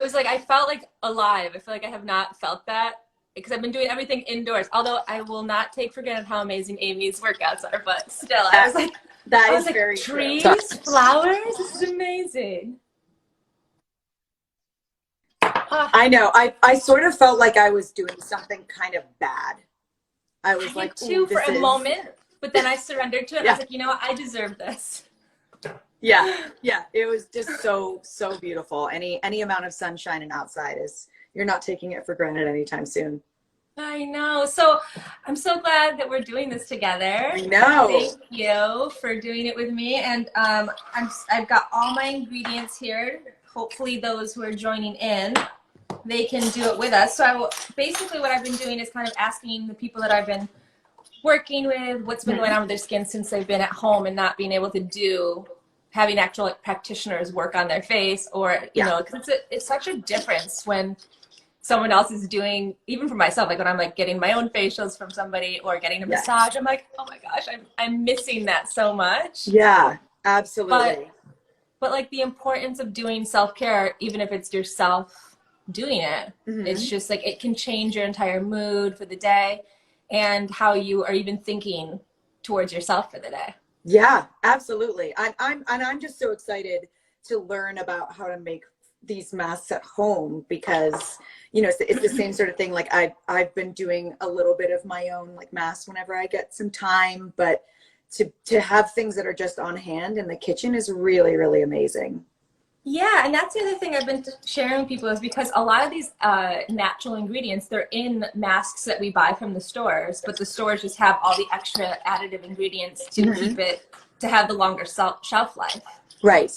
was like, I felt like alive. I feel like I have not felt that because I've been doing everything indoors. Although I will not take for granted how amazing Amy's workouts are, but still, I was like, very trees, true. flowers, this is amazing. I know. I sort of felt like I was doing something kind of bad. I was like, too, for a moment, but then I surrendered to it. I was like, you know what? I deserve this. Yeah. It was just so beautiful. Any amount of sunshine and outside you're not taking it for granted anytime soon. I know. So I'm so glad that we're doing this together. I know. Thank you for doing it with me. And I've got all my ingredients here. Hopefully those who are joining in, they can do it with us. So basically what I've been doing is kind of asking the people that I've been working with what's been going on with their skin since they've been at home and not being able to having actual practitioners work on their face, or you know, because it's such a difference when someone else is doing, even for myself, like when I'm like getting my own facials from somebody or getting a massage, I'm like, oh my gosh, I'm missing that so much. Yeah, absolutely. But like the importance of doing self-care, even if it's yourself doing it, it's just like it can change your entire mood for the day and how you are even thinking towards yourself for the day. Yeah, absolutely. I'm just so excited to learn about how to make these masks at home, because you know it's the same sort of thing. Like I've been doing a little bit of my own like masks whenever I get some time, but to have things that are just on hand in the kitchen is really, really amazing. Yeah, and that's the other thing I've been sharing with people, is because a lot of these natural ingredients, they're in masks that we buy from the stores, but the stores just have all the extra additive ingredients to keep it, to have the longer shelf life. Right.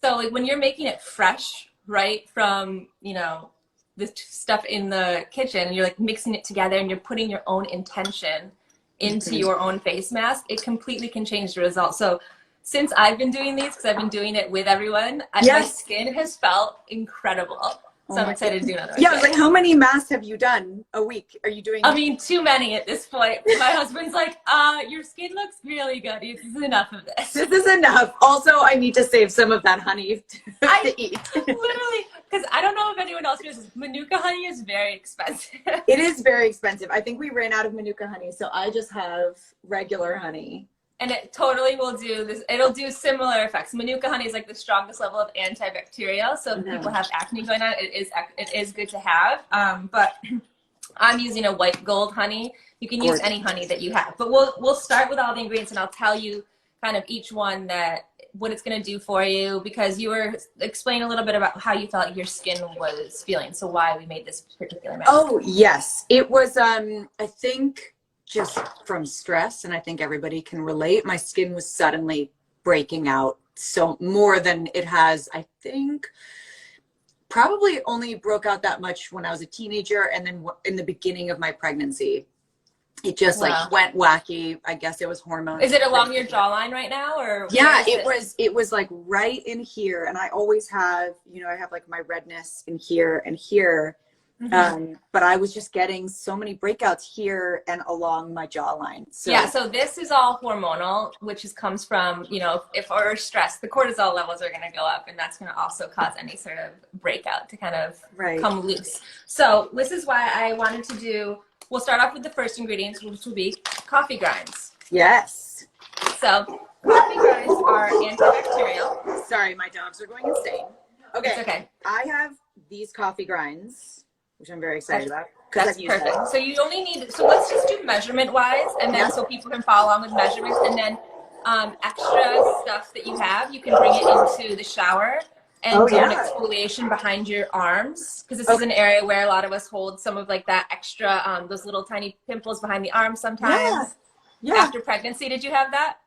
So like when you're making it fresh, right, from, you know, the stuff in the kitchen, and you're like mixing it together and you're putting your own intention into your own face mask, it completely can change the result. So since I've been doing these, because I've been doing it with everyone, my skin has felt incredible. So I'm excited to do another one. Yeah, I was like, how many masks have you done a week? Are you doing? I mean, too many at this point. My husband's like, your skin looks really good. This is enough of this. This is enough. Also, I need to save some of that honey to eat. Literally, because I don't know if anyone else knows this, Manuka honey is very expensive. It is very expensive. I think we ran out of Manuka honey, so I just have regular honey. And it totally will do this. It'll do similar effects. Manuka honey is like the strongest level of antibacterial. So if people have acne going on, it is good to have. But I'm using a white gold honey. You can use any honey that you have. But we'll start with all the ingredients, and I'll tell you kind of each one what it's going to do for you, because you were explaining a little bit about how you felt your skin was feeling. So why we made this particular mask. Oh, yes. It was, I think, just from stress, and I think everybody can relate. My skin was suddenly breaking out, so more than it has, I think, probably only broke out that much when I was a teenager, and then in the beginning of my pregnancy. It just like went wacky. I guess it was hormones. Is it along your jawline right now, or? Yeah, it was like right in here, and I always have, you know, I have like my redness in here and here. But I was just getting so many breakouts here and along my jawline. So yeah, so this is all hormonal, which comes from, you know, if we're stressed, the cortisol levels are going to go up, and that's going to also cause any sort of breakout to kind of come loose. So this is why I wanted to do, we'll start off with the first ingredients, which will be coffee grinds. Yes. So coffee grinds are antibacterial. Sorry, my dogs are going insane. Okay. It's okay. I have these coffee grinds, which I'm very excited about. That's perfect. So you only need, so let's just do measurement wise, and then so people can follow along with measurements, and then extra stuff that you have, you can bring it into the shower and do an exfoliation behind your arms, because this is an area where a lot of us hold some of like that extra, those little tiny pimples behind the arms sometimes. After pregnancy, did you have that?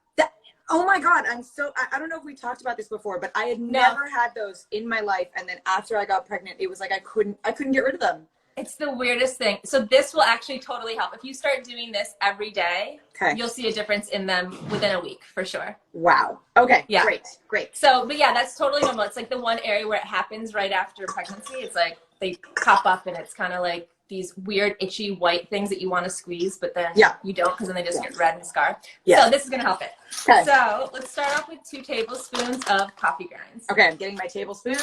Oh my God, I don't know if we talked about this before, but I had never had those in my life. And then after I got pregnant, it was like I couldn't get rid of them. It's the weirdest thing. So this will actually totally help. If you start doing this every day, you'll see a difference in them within a week for sure. Wow. Okay. Yeah. Great. So, but yeah, that's totally normal. It's like the one area where it happens right after pregnancy. It's like they pop up, and it's kind of like these weird itchy white things that you want to squeeze, but then you don't, because then they just get red and scar. So this is going to help it. Okay. So let's start off with 2 tablespoons of coffee grinds. Okay, I'm getting my tablespoon.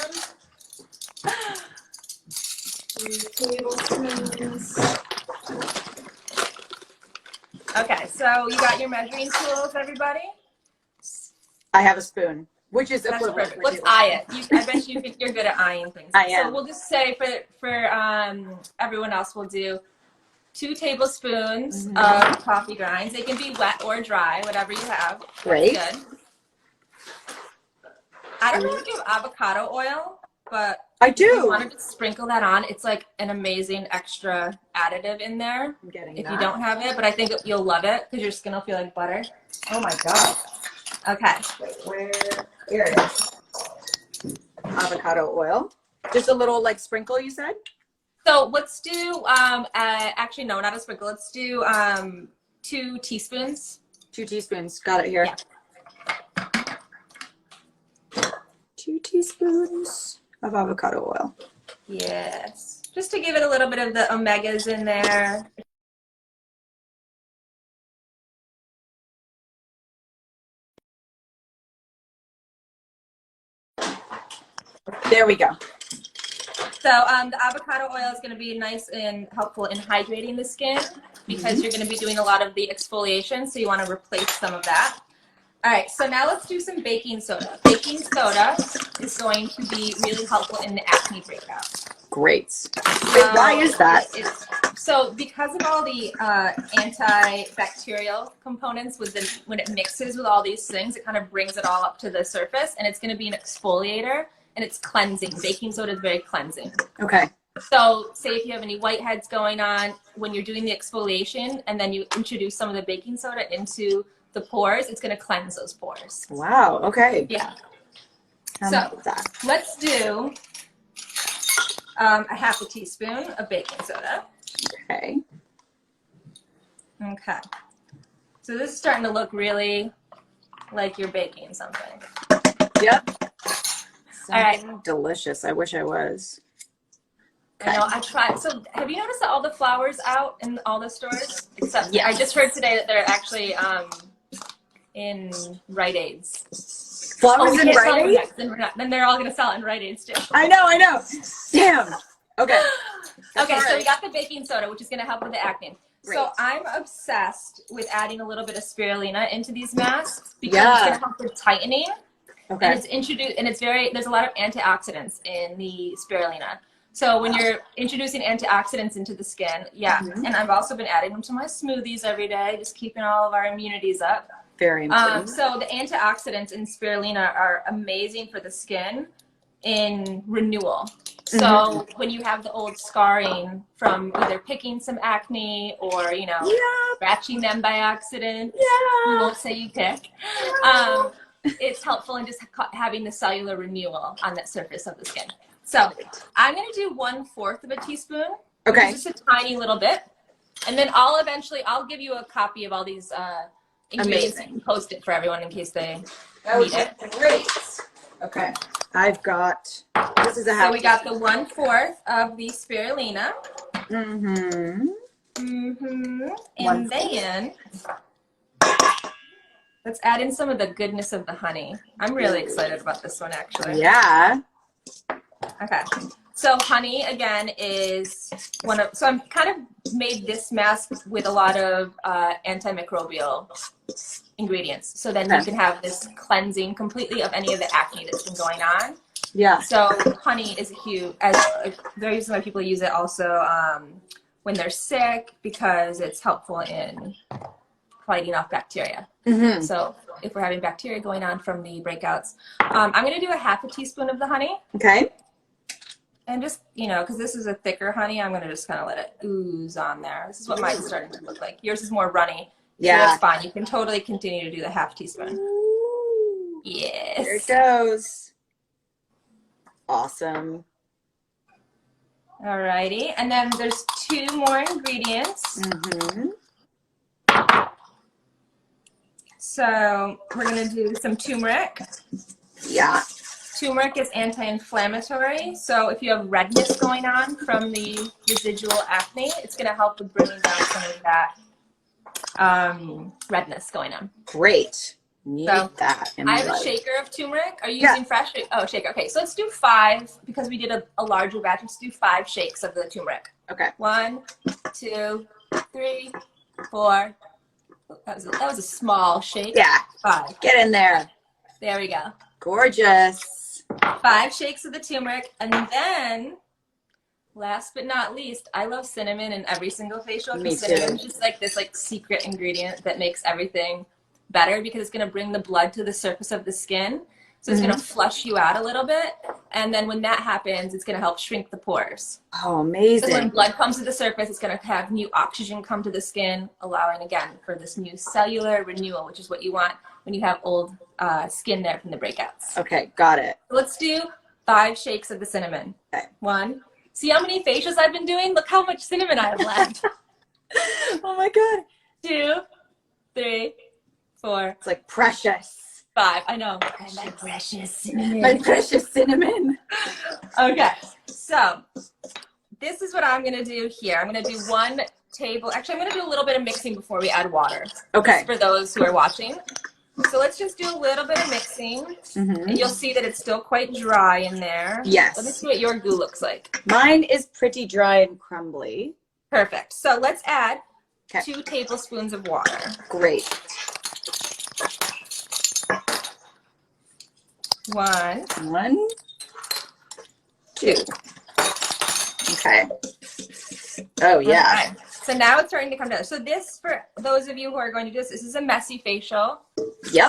2 tablespoons. Okay, so you got your measuring tools, everybody? I have a spoon, which is That's equivalent. perfect. Let's eye it. I bet you think you're good at eyeing things. I am. So we'll just say for everyone else, we'll do 2 tablespoons of coffee grinds. They can be wet or dry, whatever you have. Great. That's good. I don't know if you have avocado oil, but I do. if you wanted to sprinkle that on, it's like an amazing extra additive in there. I'm getting if that. you don't have it, but I think you'll love it because your skin will feel like butter. Oh my God. Okay. Wait, here it is. Avocado oil. Just a little like sprinkle, you said? So let's do, actually, no, not a sprinkle. Let's do 2 teaspoons. 2 teaspoons. Got it here. Yeah. 2 teaspoons of avocado oil. Yes. Just to give it a little bit of the omegas in there. There we go. So the avocado oil is going to be nice and helpful in hydrating the skin because you're going to be doing a lot of the exfoliation, so you want to replace some of that. All right, so now let's do some baking soda. Baking soda is going to be really helpful in the acne breakout. Great. Wait, why is that? So because of all the antibacterial components when it mixes with all these things, it kind of brings it all up to the surface, and it's going to be an exfoliator. And it's cleansing. Baking soda is very cleansing. Okay. So say if you have any whiteheads going on, when you're doing the exfoliation and then you introduce some of the baking soda into the pores, it's going to cleanse those pores. Wow. Okay. Yeah. So let's do a 1/2 teaspoon of baking soda. Okay. Okay. So this is starting to look really like you're baking something. Yep. All right. Delicious. I wish I was. Okay. I know, I tried. So have you noticed that all the flowers out in all the stores? Except I just heard today that they're actually in Rite Aids. Flowers in Rite Aids? Then they're all going to sell it in Rite Aids too. I know. Damn. Okay. Okay, so we got the baking soda, which is going to help with the acne. Great. So I'm obsessed with adding a little bit of spirulina into these masks because it's going to help with tightening. Okay. And it's introduced, and there's a lot of antioxidants in the spirulina. So when you're introducing antioxidants into the skin, and I've also been adding them to my smoothies every day, just keeping all of our immunities up. Very important. So the antioxidants in spirulina are amazing for the skin in renewal. So when you have the old scarring from either picking some acne or, scratching them by accident, we won't say you pick. It's helpful in just having the cellular renewal on that surface of the skin. So I'm going to do 1/4 of a teaspoon. Okay. Just a tiny little bit. And then I'll give you a copy of all these ingredients and post it for everyone in case they need it. Great. Okay. I've got, this is a So we got the 1/4 of the spirulina. And then let's add in some of the goodness of the honey. I'm really excited about this one, actually. Yeah. Okay. So honey, again, is so I'm kind of made this mask with a lot of antimicrobial ingredients. So then you can have this cleansing completely of any of the acne that's been going on. Yeah. So honey is huge. Very some people use it also when they're sick because it's helpful in fighting off bacteria. So if we're having bacteria going on from the breakouts, I'm going to do a 1/2 teaspoon of the honey. Okay. And just, because this is a thicker honey, I'm going to just kind of let it ooze on there. This is what mine's starting to look like. Yours is more runny. Yeah. So that's fine. You can totally continue to do the 1/2 teaspoon. Ooh. Yes. There it goes. Awesome. Alrighty. And then there's 2 more ingredients. So we're going to do some turmeric. Yeah. Turmeric is anti-inflammatory. So if you have redness going on from the residual acne, it's going to help with bringing down some of that redness going on. Great. Need So that in I my have a life. shaker of turmeric. Are you using fresh? Oh, shaker. Okay, so let's do 5 because we did a larger batch. Let's do 5 shakes of the turmeric. Okay. 1, 2, 3, 4. That was a small shake. Yeah. 5. Get in there. There we go. Gorgeous. 5 shakes of the turmeric, and then last but not least, I love cinnamon in every single facial. Me too. Cinnamon's just like this secret ingredient that makes everything better because it's going to bring the blood to the surface of the skin. So it's going to flush you out a little bit. And then when that happens, it's going to help shrink the pores. Oh, amazing. So when blood comes to the surface, it's going to have new oxygen come to the skin, allowing, again, for this new cellular renewal, which is what you want when you have old skin there from the breakouts. Okay, got it. So let's do 5 shakes of the cinnamon. Okay. 1. See how many facials I've been doing? Look how much cinnamon I have left. Oh my God. 2, 3, 4. It's like precious. 5. I know. My precious cinnamon. My precious cinnamon. Okay. So this is what I'm going to do here. I'm going to do 1 table. Actually, I'm going to do a little bit of mixing before we add water. Okay. For those who are watching. So let's just do a little bit of mixing. And you'll see that it's still quite dry in there. Yes. Let me see what your goo looks like. Mine is pretty dry and crumbly. Perfect. So let's add 2 tablespoons of water. Great. 1, 2. Okay. Oh, yeah. Okay. So now it's starting to come together. So this, for those of you who are going to do this is a messy facial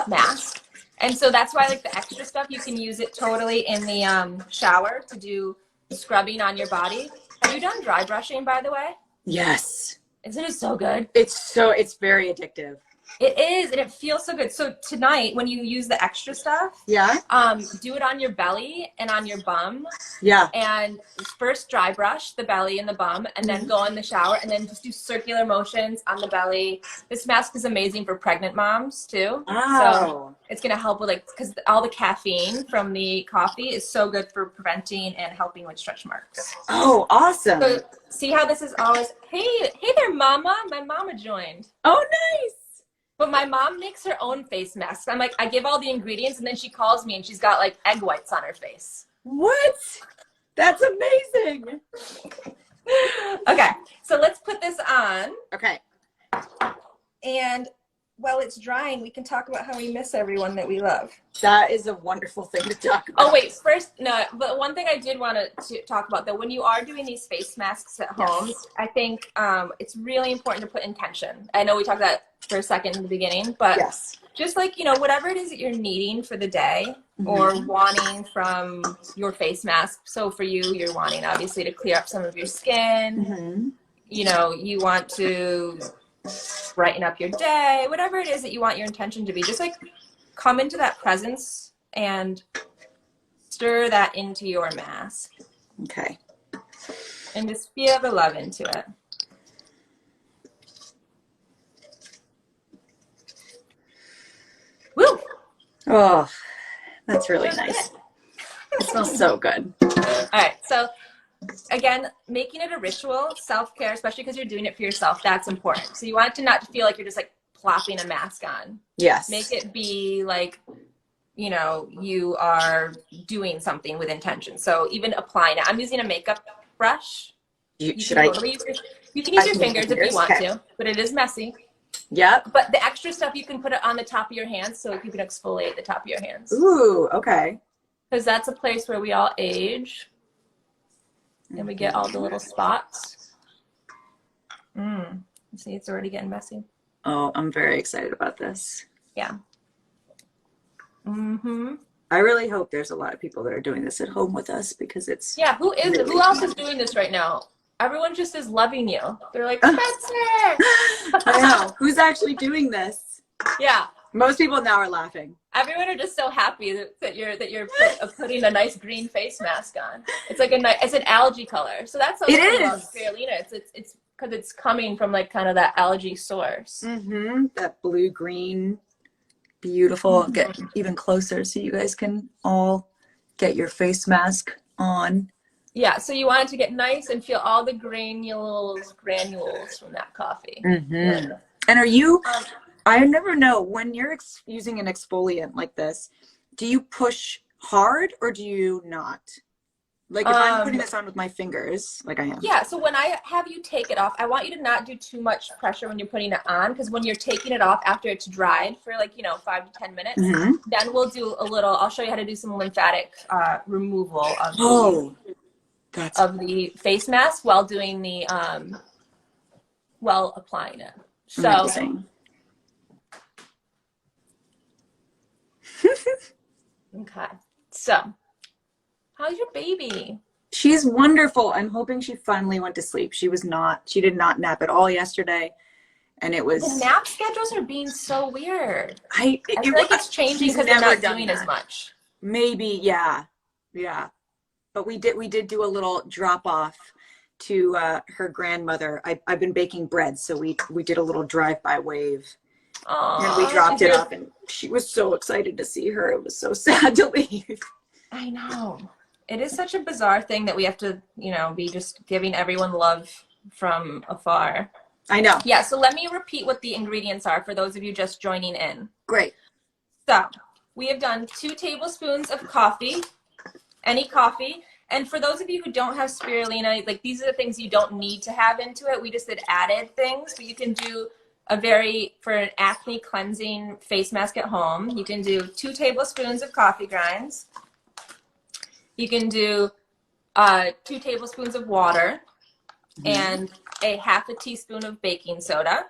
mask. And so that's why, like, the extra stuff, you can use it totally in the shower to do scrubbing on your body. Have you done dry brushing, by the way? Yes. Isn't it so good? It's very addictive. It is, and it feels so good. So tonight, when you use the extra stuff, do it on your belly and on your bum. Yeah. And first dry brush the belly and the bum, and then go in the shower, and then just do circular motions on the belly. This mask is amazing for pregnant moms too. So it's gonna help with, like, because all the caffeine from the coffee is so good for preventing and helping with stretch marks. Oh, awesome. So see how this is always, hey there, mama. My mama joined. Oh, nice. But my mom makes her own face masks. I'm like, I give all the ingredients, and then she calls me, and she's got, like, egg whites on her face. What? That's amazing. Okay, so let's put this on. Okay. And while it's drying, we can talk about how we miss everyone that we love. That is a wonderful thing to talk about. Oh, wait, first, no, but one thing I did want to talk about, though, when you are doing these face masks at home, I think it's really important to put intention. I know we talked about that for a second in the beginning, but just, like, you know, whatever it is that you're needing for the day or wanting from your face mask. So for you, you're wanting, obviously, to clear up some of your skin. You know, you want to brighten up your day, whatever it is that you want your intention to be. Just, like, come into that presence and stir that into your mask. Okay. And just feel the love into it. Woo! Oh, that's really nice. It smells so good. All right, so again, making it a ritual, self-care, especially because you're doing it for yourself, that's important. So you want it to not feel like you're just, like, plopping a mask on. Yes. Make it be like, you know, you are doing something with intention. So even applying it, I'm using a makeup brush. You can use your fingers if you want to, but it is messy. Yep. But the extra stuff, you can put it on the top of your hands so you can exfoliate the top of your hands. Ooh, okay. Because that's a place where we all age. And we get all the little spots. See, it's already getting messy. Oh, I'm very excited about this. Yeah. I really hope there's a lot of people that are doing this at home with us because it's who is it? Who else is doing this right now? Everyone just is loving you. They're like, Spencer! I know. Who's actually doing this? Yeah. Most people now are laughing. Everyone are just so happy that you're putting a nice green face mask on. It's like it's an algae color. So that's what I love spirulina. It's because it's coming from, like, kind of that algae source. That blue green, beautiful. Get even closer so you guys can all get your face mask on. Yeah, so you want it to get nice and feel all the granules from that coffee. And are you I never know when you're using an exfoliant like this, do you push hard or do you not? Like if I'm putting this on with my fingers, like I am. Yeah, so when I have you take it off, I want you to not do too much pressure when you're putting it on, because when you're taking it off after it's dried for like, 5 to 10 minutes, then we'll do a little, I'll show you how to do some lymphatic removal of the face mask while doing the, while applying it. So, amazing. okay, so how's your baby? She's wonderful. I'm hoping she finally went to sleep. She did not nap at all yesterday. And it was... The nap schedules are being so weird. I feel like it's changing because they're not doing as much. Maybe, yeah. Yeah. But we did do a little drop off to her grandmother. I've been baking bread, so we did a little drive-by wave. Aww, and we dropped it off, and she was so excited to see her. It was so sad to leave. I know. It is such a bizarre thing that we have to, be just giving everyone love from afar. I know. Yeah, so let me repeat what the ingredients are for those of you just joining in. Great. So we have done 2 tablespoons of coffee, any coffee. And for those of you who don't have spirulina, like these are the things you don't need to have into it. We just did added things, but you can do for an acne cleansing face mask at home, you can do 2 tablespoons of coffee grinds. You can do 2 tablespoons of water and a half a teaspoon of baking soda.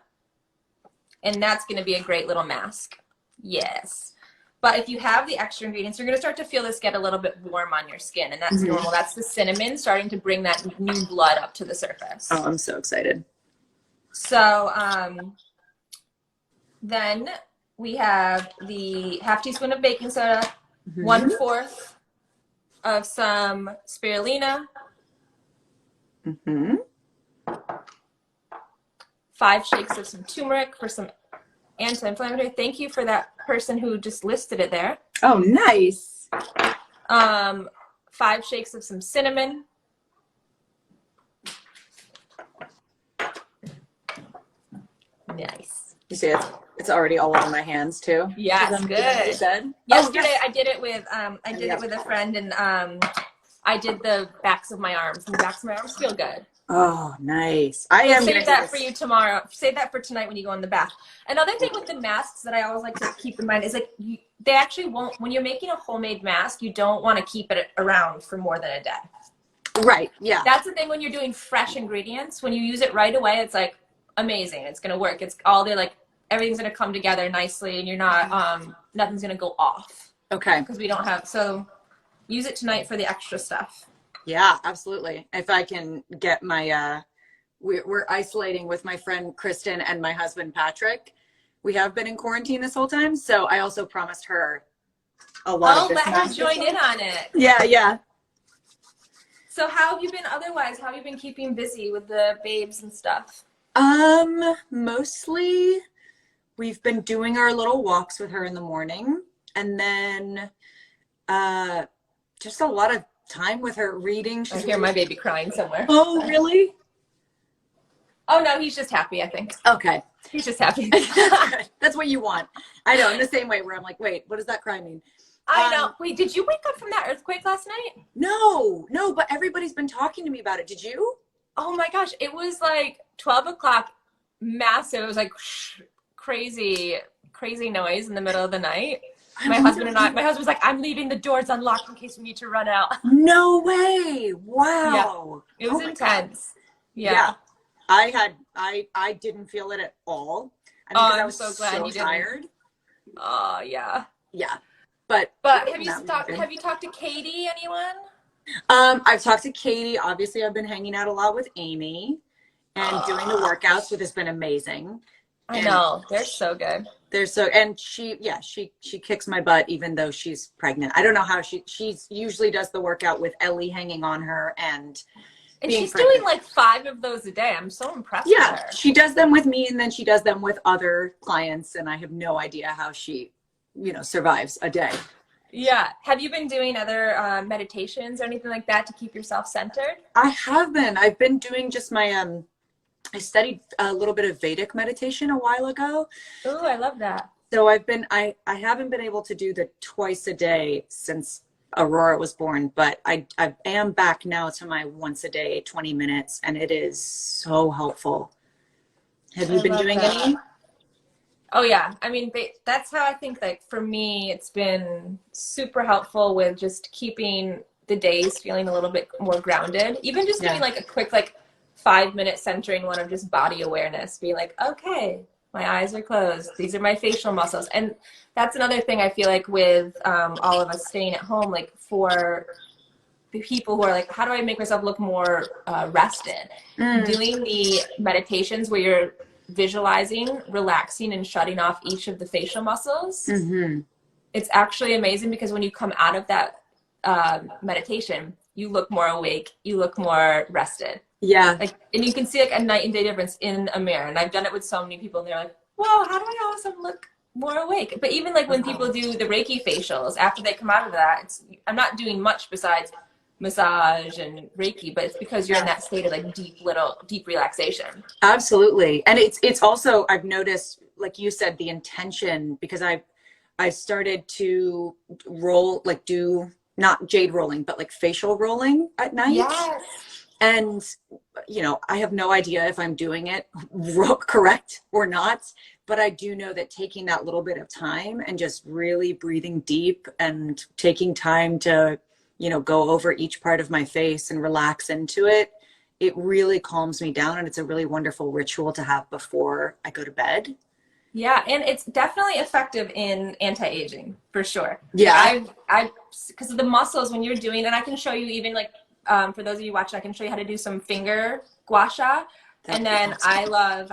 And that's going to be a great little mask. Yes. But if you have the extra ingredients, you're going to start to feel this get a little bit warm on your skin. And that's normal. That's the cinnamon starting to bring that new blood up to the surface. Oh, I'm so excited. So then we have the half teaspoon of baking soda, 1/4 of some spirulina, 5 shakes of some turmeric for some anti-inflammatory. Thank you for that person who just listed it there. Oh, nice. 5 shakes of some cinnamon. Nice. You see it's already all over my hands too. Yeah, it's good. Yesterday I did it with with a friend, and I did the backs of my arms, and the backs of my arms feel good. Oh, nice. I am save that for you tomorrow. Save that for tonight when you go in the bath. Another thing with the masks that I always like to keep in mind is like they actually won't, when you're making a homemade mask, you don't want to keep it around for more than a day. Right. Yeah. That's the thing when you're doing fresh ingredients. When you use it right away, it's like amazing. It's gonna work. It's all there, like everything's gonna come together nicely, and you're not nothing's gonna go off. Okay. Because we don't have, so use it tonight for the extra stuff. Yeah, absolutely. If I can get my, we're isolating with my friend Kristen and my husband Patrick. We have been in quarantine this whole time, so I also promised her a lot of this. Let her join in on it. Yeah, yeah. So how have you been otherwise? How have you been keeping busy with the babes and stuff? Mostly we've been doing our little walks with her in the morning, and then just a lot of time with her reading. I hear my baby crying somewhere. Oh, really? Oh no, he's just happy, I think. Okay. He's just happy. That's what you want. I know, in the same way where I'm like, wait, what does that cry mean? I know. Wait, did you wake up from that earthquake last night? No, but everybody's been talking to me about it. Did you? Oh my gosh, it was like 12 o'clock, massive. It was like crazy noise in the middle of the night. My husband was like, I'm leaving the doors unlocked in case we need to run out. No way. Wow. Yeah. It was intense. Yeah. I didn't feel it at all. I mean, I was so glad you tired. Oh yeah. Yeah. But have you talked to Katie, anyone? I've talked to Katie. Obviously I've been hanging out a lot with Amy and doing the workouts, which has been amazing. I know. They're so good. And she kicks my butt even though she's pregnant. I don't know how she usually does the workout with Ellie hanging on her and she's pregnant. Doing like 5 of those a day. I'm so impressed with her. She does them with me, and then she does them with other clients, and I have no idea how she, survives a day. Yeah. Have you been doing other meditations or anything like that to keep yourself centered? I have been. I've been doing just my I studied a little bit of Vedic meditation a while ago. Ooh, I love that. So I haven't been able to do the twice a day since Aurora was born, but I am back now to my once a day, 20 minutes, and it is so helpful. Have you been doing any? Oh yeah, I mean that's how I think, like for me it's been super helpful with just keeping the days feeling a little bit more grounded. Even just doing like a quick like 5-minute centering one of just body awareness, being like, okay, my eyes are closed, these are my facial muscles. And that's another thing I feel like with all of us staying at home, like for the people who are like, how do I make myself look more rested? Doing the meditations where you're visualizing, relaxing, and shutting off each of the facial muscles. It's actually amazing because when you come out of that meditation, you look more awake, you look more rested. Yeah. Like, and you can see like a night and day difference in a mirror. And I've done it with so many people, and they're like, whoa, how do I all of a sudden look more awake? But even like when people do the Reiki facials, after they come out of that, I'm not doing much besides massage and Reiki, but it's because you're in that state of like deep relaxation. Absolutely. And it's also, I've noticed, like you said, the intention, because I started to roll, like do not jade rolling, but like facial rolling at night. Yes. And, you know, I have no idea if I'm doing it correct or not, but I do know that taking that little bit of time and just really breathing deep and taking time to, you know, go over each part of my face and relax into it, it really calms me down. And it's a really wonderful ritual to have before I go to bed. Yeah, and it's definitely effective in anti-aging for sure. Yeah. I because of the muscles when you're doing, and I can show you even like for those of you watching, I can show you how to do some finger gua sha. And then I love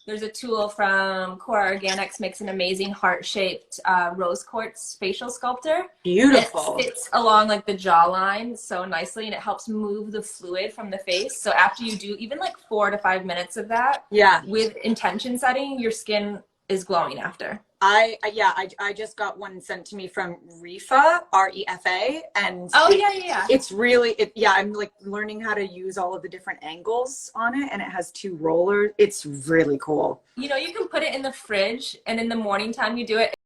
there's a tool from Core Organics, makes an amazing heart-shaped rose quartz facial sculptor. Beautiful. It sits along like the jawline so nicely, and it helps move the fluid from the face. So after you do even like 4 to 5 minutes of that, with intention setting, your skin is glowing after. I just got one sent to me from Refa, REFA, and it's really I'm like learning how to use all of the different angles on it, and it has 2 rollers. It's really cool. You know, you can put it in the fridge, and in the morning time you do it.